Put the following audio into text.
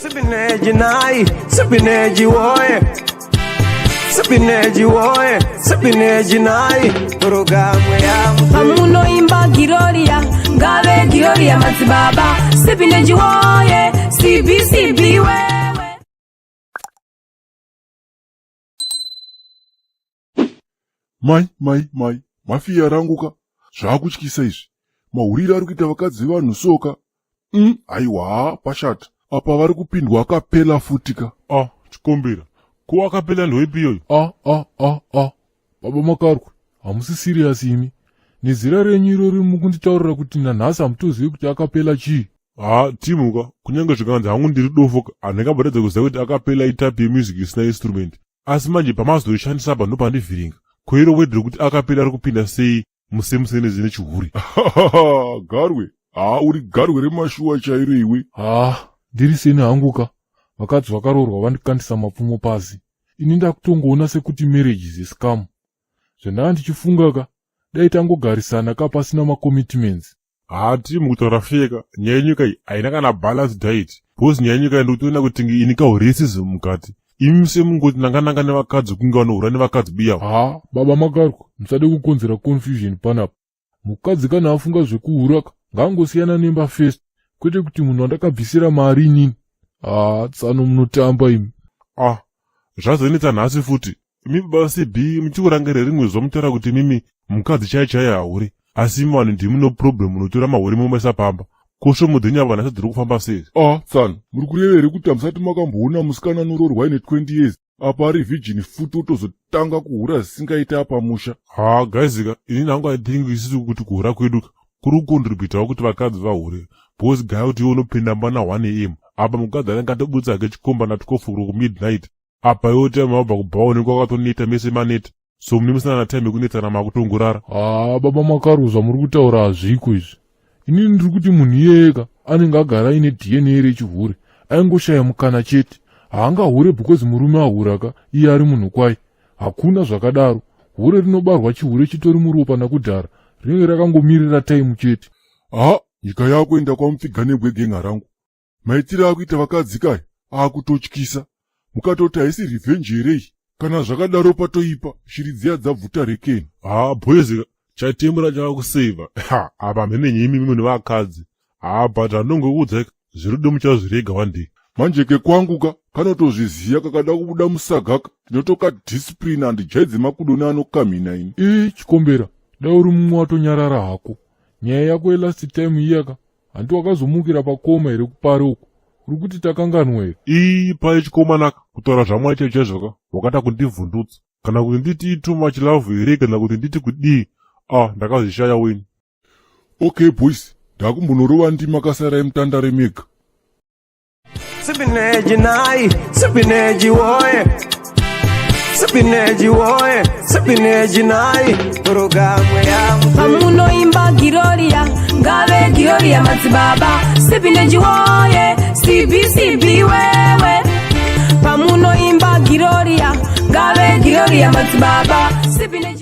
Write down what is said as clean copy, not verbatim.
Sipineji nai, sipineji woye. Sipineji woye, sipineji nai. Programu ya Pamuno imba Giroria, ngave Giroria matibaba. Sipineji woye, CB wewe. Mai, mafiya ranguka. Zvakutyisa izvi. Mahuriro ari kuita vakadzi vanhu soka. Aiwa, pashata. Apa vari kupindwa akapela futika. Chikombera. Ko akapela ndoipi iyoyo? Baba Makarwe, hamusi serious imi. Nezira renyu irori mukunditaurira kuti nanhasi hamutozivi kuti akapela chii? Timuka, kunyange zvikanzi hangu ndiri dofoka, handingamboratidza kuziva kuti akapela itapi yemusic isina instrument. Asi manje pamazoishandisa apa ndopandivhiringa. Koiro wedhiri kuti akapela ari kupinda sei musemusene zine chihuri. Garwe. Uri garwe remashuwa chairo iwe. Ndiri seni hanguka. Vakadzi vakarorwa vandikandisa mapfumo pasi. Ini ndakutongoona sekuti marriage is a scam. Zvendanga ndichifungaka, dai tangogarisana kapasina makommitments. Timu kutaura feka, nyaya yenyika iyi haina kana balanced diet. Bhozi nyaya yenyika iyi ndikutoona kuti inikawo racism mukati. Imi semungoti nangananga nevakadzi kunge vanohura nevakadzi biyawo. Baba Makarwe, musade kukonzera confusion panapa. Mukadzi kana afunga zvekuhuraka, ngangosiyana nemba first. Kwete kuti munhu andakabvisira mari inini. Tsano munotamba imi. Zvazonetsa nhasi futi. Imi baba CB muchikurangarira rimwe zuva mutaura kuti mimi mukadzi chaichai hauri. Asi imi vanhu ndimi no problem munotora mahuri momaisa pamba. Kosvo mudhenyu ava nhasi dziri kufamba sei? Tsano, muri kureva here kuti hamusati makamboona musikana anoroorwa aine 20 years. Apa ari virgin futi otozotanga kuhura zvisingaita pamusha. Gaizika, inini hangu haidhingi isisu kuti kuhura kwedu kuri kukontributawo kuti vakadzi vahure. Bhozi gaya kuti iwe unopinda mbana 1 AM. Apa mukadzi anenge atobudisa hake chikomba natikofu ku midnight. Apa iwe time mabva kubhaoni kwakatoneta mese maneta. So mune musina na time yekunetsana makutongorara. Baba Makarwe, zvamuri kutaura hazviko izvi. Inini ndiri kuti munhu iyeka anenge agara aine DNA rechihure. Aingoshaya mukana chete. Haangahure because murume ahuraka iye ari munhu kwai. Hakuna zvakadaro. Hure rinobarwa chihure chitori muropa nakudhara. Rinenge rakangomirira time chete. Nyika yako enda kwamupfiga negwegenga rangu. Maitiro akuita vakadzi kai akutotyisa. Mukatoti haisi revenge herei. Kana zvakadaro patoipa, shiri dziya dzabvuta rekeni. Bhoyezika, chaitembura chavakuseva. Apa mhenenye imi munhu vakadzi. But handongokuudzai zvirudo muchazvirega one day. Manjeke kwanguka, kanotozviziya kakada kubuda musagaka, ndinotoka discipline handijaidze makudoni anokamhina ini. Chikombera, dai uri mumwe watonyarara hako. Nyaya yako yelast time iyaka, handi wakazomukira pakoma here kupare uko. Uri kuti takanganwa here? Pai chikomanaka, kutaura zvamwaita chaizvoka, wakada kundivhundutsa. Kana kuti nditi too much love here, kana kuti nditi kudii. Ndakazvishaya weni. Okay boys, ndakumbonorova ndima kasara yemutandare mega. Sipineji nai, sipineji woye. Sipineji woye, sipineji nai. Programu ya Pamuno imba Giroria, ngave Giroria matibaba. Sipineji woye, CB wewe. Pamuno imba Giroria, ngave Giroria matibaba. Sipineji